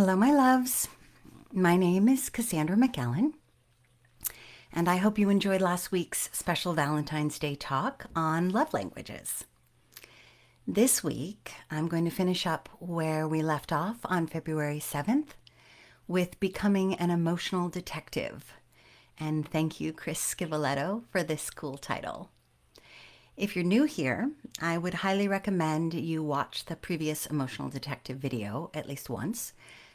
Hello, my loves. My name is Cassandra McAllen, and I hope you enjoyed last week's special Valentine's Day talk on love languages. This week, I'm going to finish up where we left off on February 7th with becoming an emotional detective. And thank you, Chris Scivoletto, for this cool title. If you're new here, I would highly recommend you watch the previous emotional detective video at least once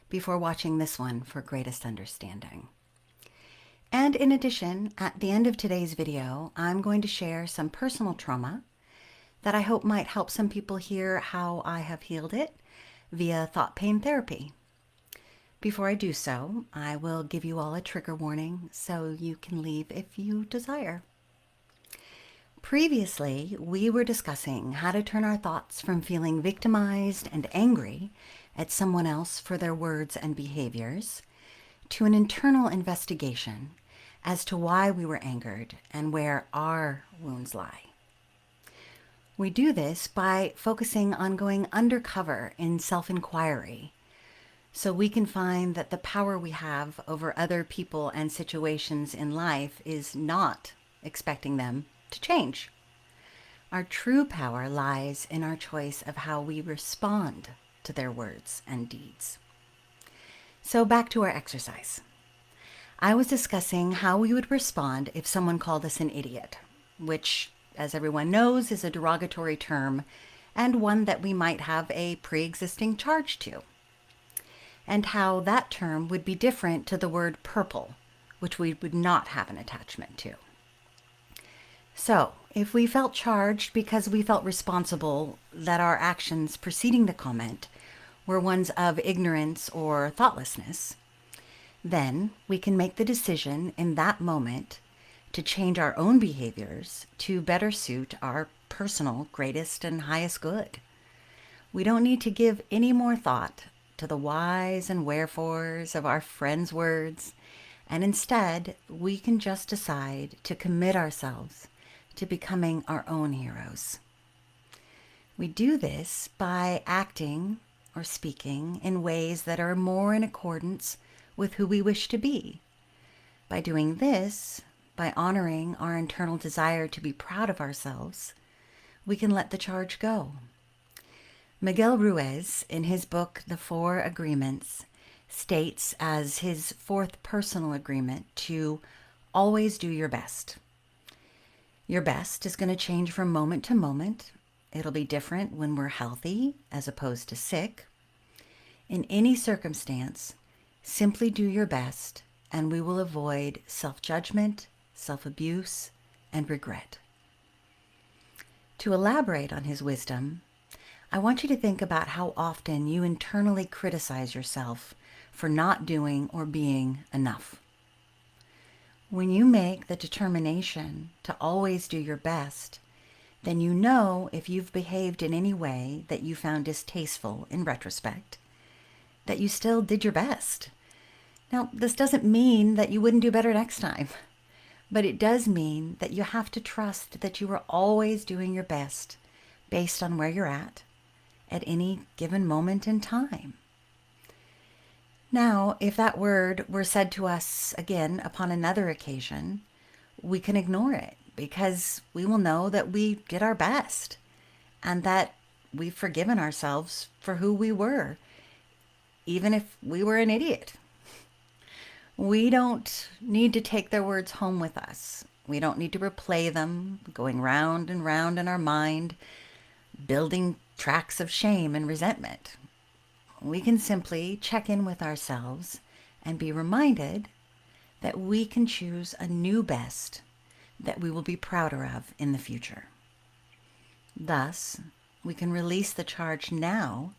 before watching this one for greatest understanding. And in addition, at the end of today's video, I'm going to share some personal trauma that I hope might help some people hear how I have healed it via thought pain therapy. Before I do so, I will give you all a trigger warning so you can leave if you desire. Previously, we were discussing how to turn our thoughts from feeling victimized and angry at someone else for their words and behaviors to an internal investigation as to why we were angered and where our wounds lie. We do this by focusing on going undercover in self-inquiry so we can find that the power we have over other people and situations in life is not expecting them to change. Our true power lies in our choice of how we respond to their words and deeds. So back to our exercise. I was discussing how we would respond if someone called us an idiot, which, as everyone knows, is a derogatory term and one that we might have a pre-existing charge to, and how that term would be different to the word purple, which we would not have an attachment to. So, if we felt charged because we felt responsible that our actions preceding the comment were ones of ignorance or thoughtlessness, then we can make the decision in that moment to change our own behaviors to better suit our personal greatest and highest good. We don't need to give any more thought to the whys and wherefores of our friends' words, and instead we can just decide to commit ourselves to becoming our own heroes. We do this by acting or speaking in ways that are more in accordance with who we wish to be. By doing this, by honoring our internal desire to be proud of ourselves, we can let the charge go. Miguel Ruiz, in his book, The Four Agreements, states as his fourth personal agreement to always do your best. Your best is going to change from moment to moment. It'll be different when we're healthy as opposed to sick. In any circumstance, simply do your best, and we will avoid self-judgment, self-abuse, and regret. To elaborate on his wisdom, I want you to think about how often you internally criticize yourself for not doing or being enough. When you make the determination to always do your best, then you know if you've behaved in any way that you found distasteful in retrospect, that you still did your best. Now, this doesn't mean that you wouldn't do better next time, but it does mean that you have to trust that you are always doing your best based on where you're at any given moment in time. Now, if that word were said to us again upon another occasion, we can ignore it because we will know that we did our best and that we've forgiven ourselves for who we were, even if we were an idiot. We don't need to take their words home with us. We don't need to replay them, going round and round in our mind, building tracks of shame and resentment. We can simply check in with ourselves and be reminded that we can choose a new best that we will be prouder of in the future. Thus, we can release the charge now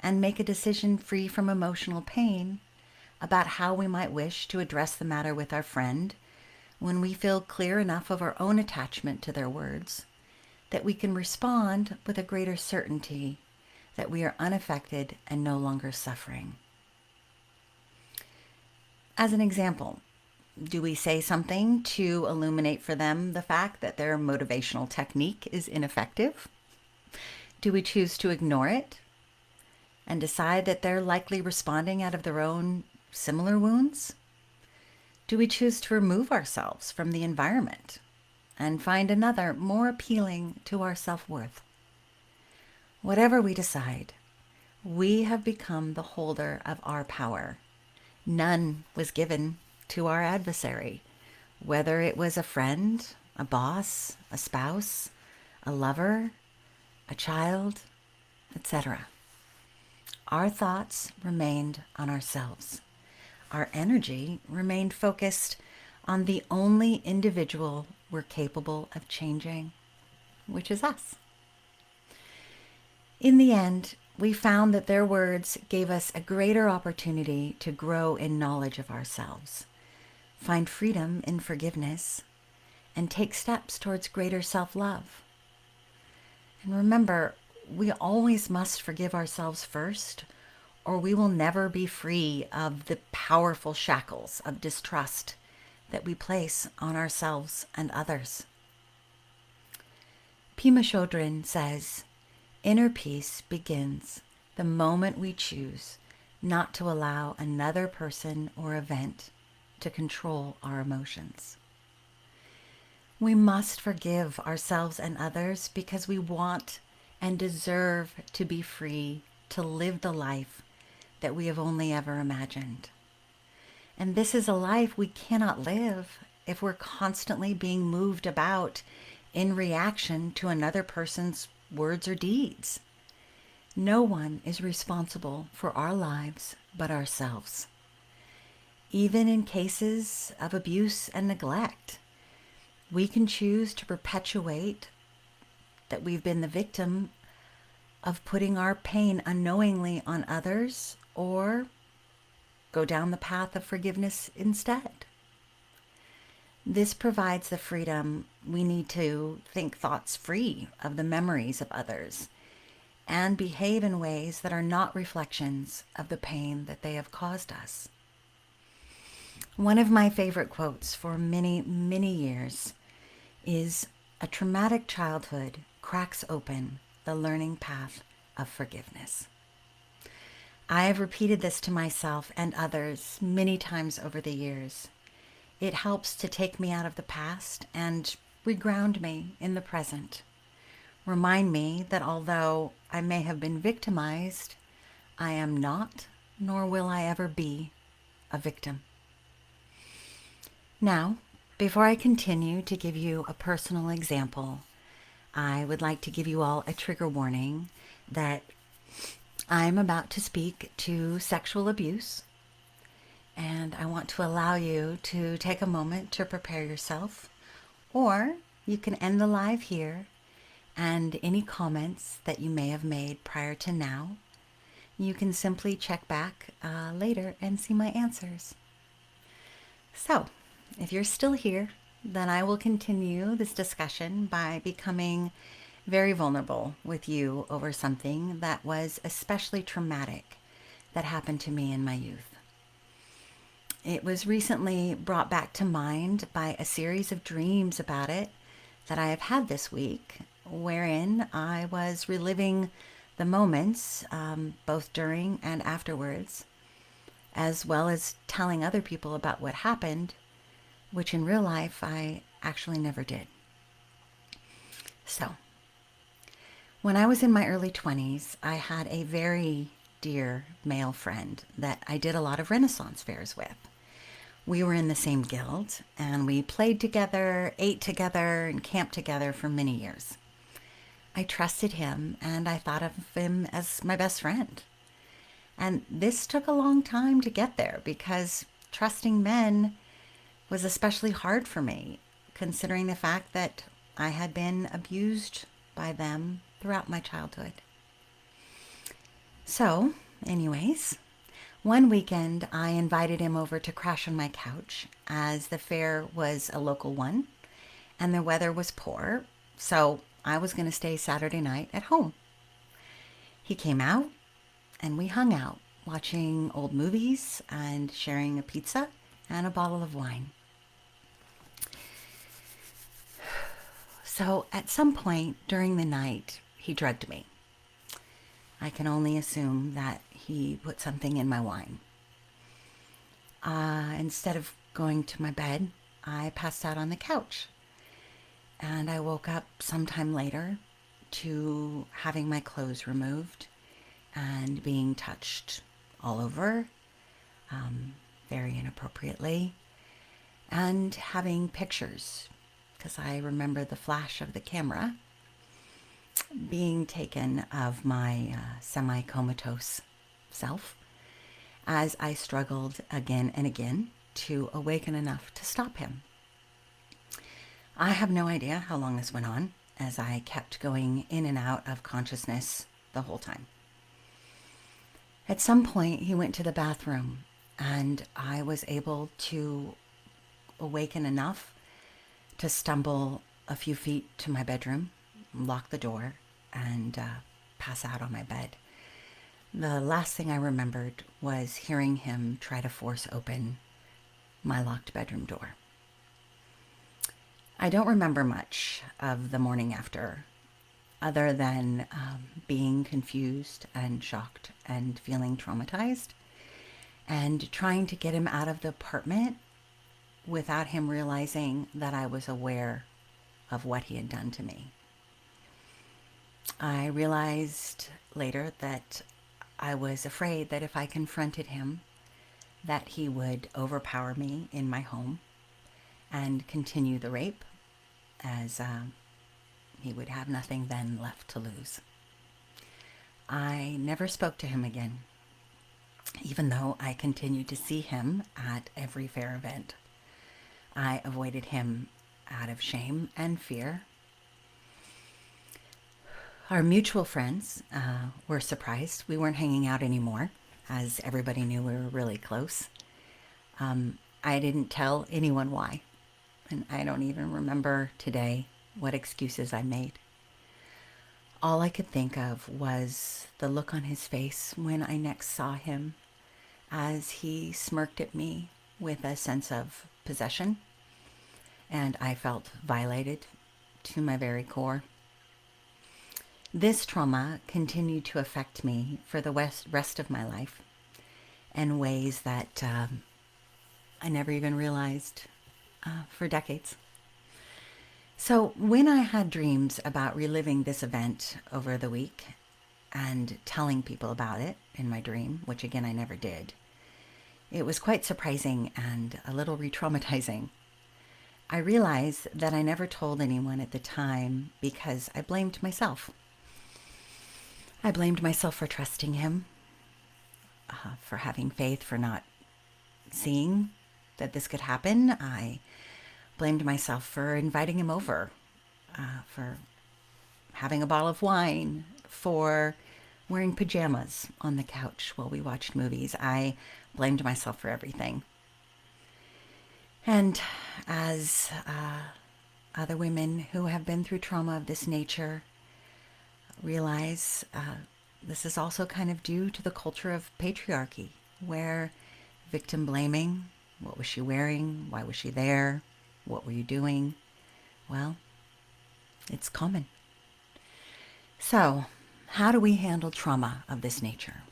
and make a decision free from emotional pain about how we might wish to address the matter with our friend when we feel clear enough of our own attachment to their words that we can respond with a greater certainty that we are unaffected and no longer suffering. As an example, do we say something to illuminate for them the fact that their motivational technique is ineffective? Do we choose to ignore it? and decide that they're likely responding out of their own similar wounds? Do we choose to remove ourselves from the environment and find another more appealing to our self-worth? Whatever we decide, we have become the holder of our power. None was given to our adversary, whether it was a friend, a boss, a spouse, a lover, a child, etc. Our thoughts remained on ourselves. Our energy remained focused on the only individual we're capable of changing, which is us. In the end, we found that their words gave us a greater opportunity to grow in knowledge of ourselves, find freedom in forgiveness, and take steps towards greater self-love. And remember, we always must forgive ourselves first, or we will never be free of the powerful shackles of distrust that we place on ourselves and others. Pema Chodron says, "Inner peace begins the moment we choose not to allow another person or event to control our emotions." We must forgive ourselves and others because we want and deserve to be free to live the life that we have only ever imagined. And this is a life we cannot live if we're constantly being moved about in reaction to another person's words or deeds. No one is responsible for our lives but ourselves. Even in cases of abuse and neglect, we can choose to perpetuate that we've been the victim of putting our pain unknowingly on others, or go down the path of forgiveness instead. This provides the freedom we need to think thoughts free of the memories of others and behave in ways that are not reflections of the pain that they have caused us. One of my favorite quotes for many, many years is, "A traumatic childhood cracks open the learning path of forgiveness." I have repeated this to myself and others many times over the years. It helps to take me out of the past and reground me in the present. Remind me that although I may have been victimized, I am not, nor will I ever be, a victim. Now, before I continue to give you a personal example, I would like to give you all a trigger warning that I'm about to speak to sexual abuse, and I want to allow you to take a moment to prepare yourself, or you can end the live here, and any comments that you may have made prior to now, you can simply check back later and see my answers. So, if you're still here, then I will continue this discussion by becoming very vulnerable with you over something that was especially traumatic that happened to me in my youth. It was recently brought back to mind by a series of dreams about it that I have had this week, wherein I was reliving the moments, both during and afterwards, as well as telling other people about what happened, which in real life I actually never did. So, when I was in my early 20s, I had a very dear male friend that I did a lot of Renaissance fairs with. We were in the same guild, and we played together, ate together, and camped together for many years. I trusted him, and I thought of him as my best friend. And this took a long time to get there because trusting men was especially hard for me, considering the fact that I had been abused by them throughout my childhood. So, anyways, one weekend I invited him over to crash on my couch, as the fair was a local one and the weather was poor, so I was going to stay Saturday night at home. He came out and we hung out, watching old movies and sharing a pizza and a bottle of wine. So at some point during the night, he drugged me. I can only assume that he put something in my wine. Instead of going to my bed, I passed out on the couch. And I woke up sometime later to having my clothes removed and being touched all over, very inappropriately, and having pictures, because I remember the flash of the camera being taken of my semi-comatose self as I struggled again and again to awaken enough to stop him. I have no idea how long this went on, as I kept going in and out of consciousness the whole time. At some point, he went to the bathroom, and I was able to awaken enough to stumble a few feet to my bedroom, lock the door, and pass out on my bed. The last thing I remembered was hearing him try to force open my locked bedroom door. I don't remember much of the morning after, other than being confused and shocked and feeling traumatized, and trying to get him out of the apartment without him realizing that I was aware of what he had done to me. I realized later that I was afraid that if I confronted him, that he would overpower me in my home and continue the rape, as he would have nothing then left to lose. I never spoke to him again, even though I continued to see him at every fair event. I avoided him out of shame and fear. Our mutual friends were surprised we weren't hanging out anymore, as everybody knew we were really close. I didn't tell anyone why, and I don't even remember today what excuses I made. All I could think of was the look on his face when I next saw him, as he smirked at me with a sense of possession, and I felt violated to my very core. This trauma continued to affect me for the rest of my life in ways that I never even realized for decades. So when I had dreams about reliving this event over the week and telling people about it in my dream, which again I never did, it was quite surprising and a little re-traumatizing. I realized that I never told anyone at the time because I blamed myself. I blamed myself for trusting him, for having faith, for not seeing that this could happen. I blamed myself for inviting him over, for having a bottle of wine, for wearing pajamas on the couch while we watched movies. I blamed myself for everything. And as other women who have been through trauma of this nature realize, this is also kind of due to the culture of patriarchy, where victim blaming, what was she wearing? Why was she there? What were you doing? Well, it's common. So, how do we handle trauma of this nature?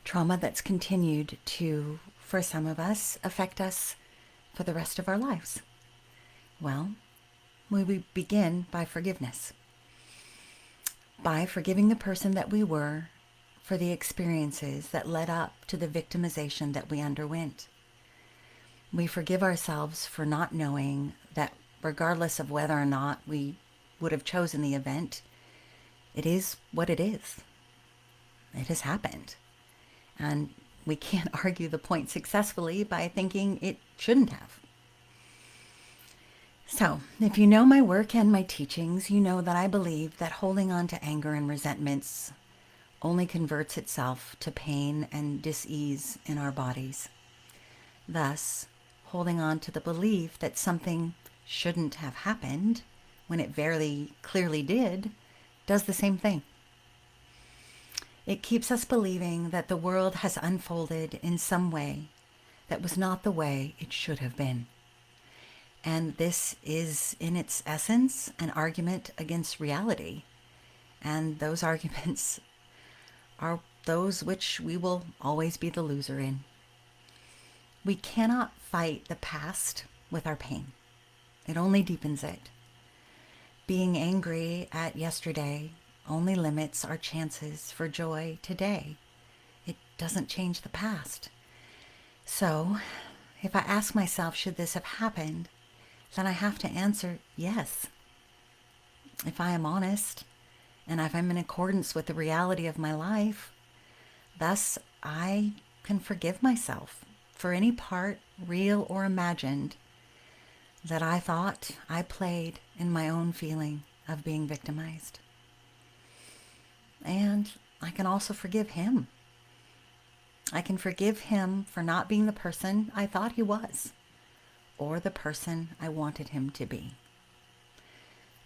Trauma that's continued to, for some of us, affect us for the rest of our lives. Well, we begin by forgiveness. By forgiving the person that we were for the experiences that led up to the victimization that we underwent. We forgive ourselves for not knowing that regardless of whether or not we would have chosen the event, it is what it is. It has happened. And we can't argue the point successfully by thinking it shouldn't have. So, if you know my work and my teachings, you know that I believe that holding on to anger and resentments only converts itself to pain and dis-ease in our bodies. Thus, holding on to the belief that something shouldn't have happened when it very clearly did does the same thing. It keeps us believing that the world has unfolded in some way that was not the way it should have been. And this is, in its essence, an argument against reality. And those arguments are those which we will always be the loser in. We cannot fight the past with our pain. It only deepens it. Being angry at yesterday only limits our chances for joy today. It doesn't change the past. So, if I ask myself, should this have happened, then I have to answer yes. If I am honest, and if I'm in accordance with the reality of my life, thus I can forgive myself for any part, real or imagined, that I thought I played in my own feeling of being victimized. And I can also forgive him. I can forgive him for not being the person I thought he was, or the person I wanted him to be.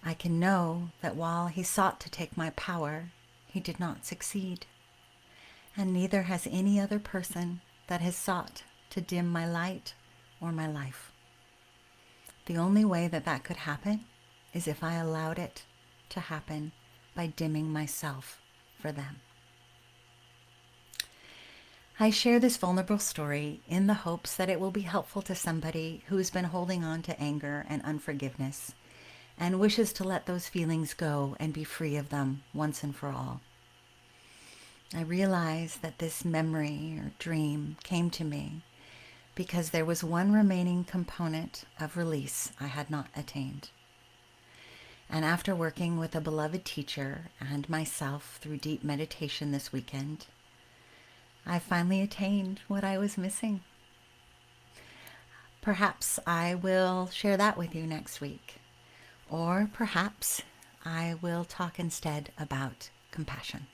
I can know that while he sought to take my power, he did not succeed. And neither has any other person that has sought to dim my light or my life. The only way that that could happen is if I allowed it to happen by dimming myself for them. I share this vulnerable story in the hopes that it will be helpful to somebody who's been holding on to anger and unforgiveness and wishes to let those feelings go and be free of them once and for all. I realize that this memory or dream came to me because there was one remaining component of release I had not attained. And after working with a beloved teacher and myself through deep meditation this weekend, I finally attained what I was missing. Perhaps I will share that with you next week. Or perhaps I will talk instead about compassion.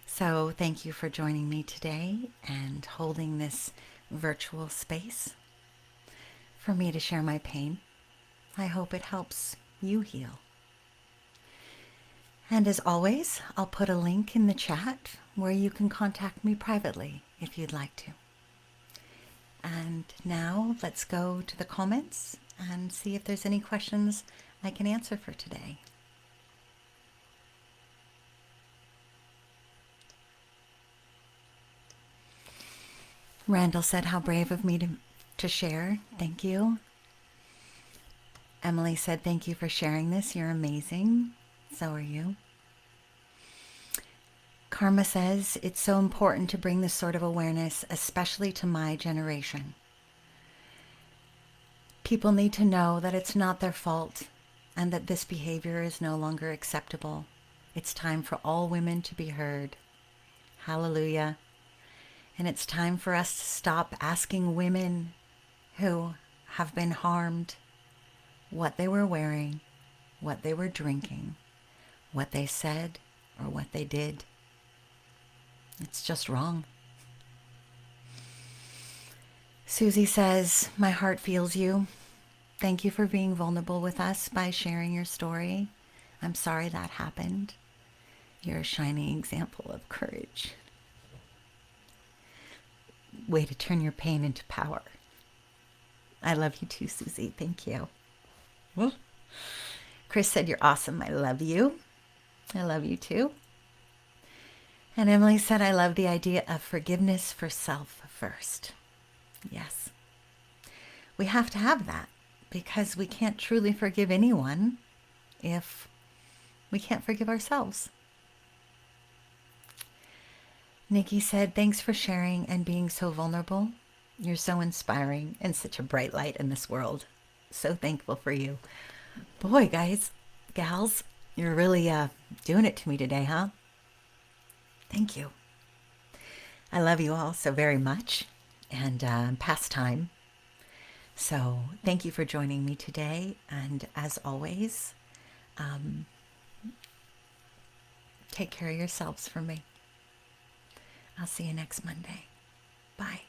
So thank you for joining me today and holding this virtual space for me to share my pain. I hope it helps you heal. And as always, I'll put a link in the chat where you can contact me privately if you'd like to. And now let's go to the comments and see if there's any questions I can answer for today. Randall said, how brave of me to share. Thank you. Emily said, thank you for sharing this. You're amazing. So are you. Karma says, it's so important to bring this sort of awareness, especially to my generation. People need to know that it's not their fault and that this behavior is no longer acceptable. It's time for all women to be heard. Hallelujah. And it's time for us to stop asking women who have been harmed what they were wearing, what they were drinking, what they said, or what they did. It's just wrong. Susie says, my heart feels you. Thank you for being vulnerable with us by sharing your story. I'm sorry that happened. You're a shining example of courage. Way to turn your pain into power. I love you too, Susie. Thank you. Well, Chris said, you're awesome. I love you. I love you too. And Emily said, I love the idea of forgiveness for self first. Yes. We have to have that because we can't truly forgive anyone if we can't forgive ourselves. Nikki said, thanks for sharing and being so vulnerable. You're so inspiring and such a bright light in this world. So thankful for you. Boy, guys, gals, you're really doing it to me today, huh? Thank you. I love you all so very much and past time. So thank you for joining me today. And as always, take care of yourselves for me. I'll see you next Monday. Bye.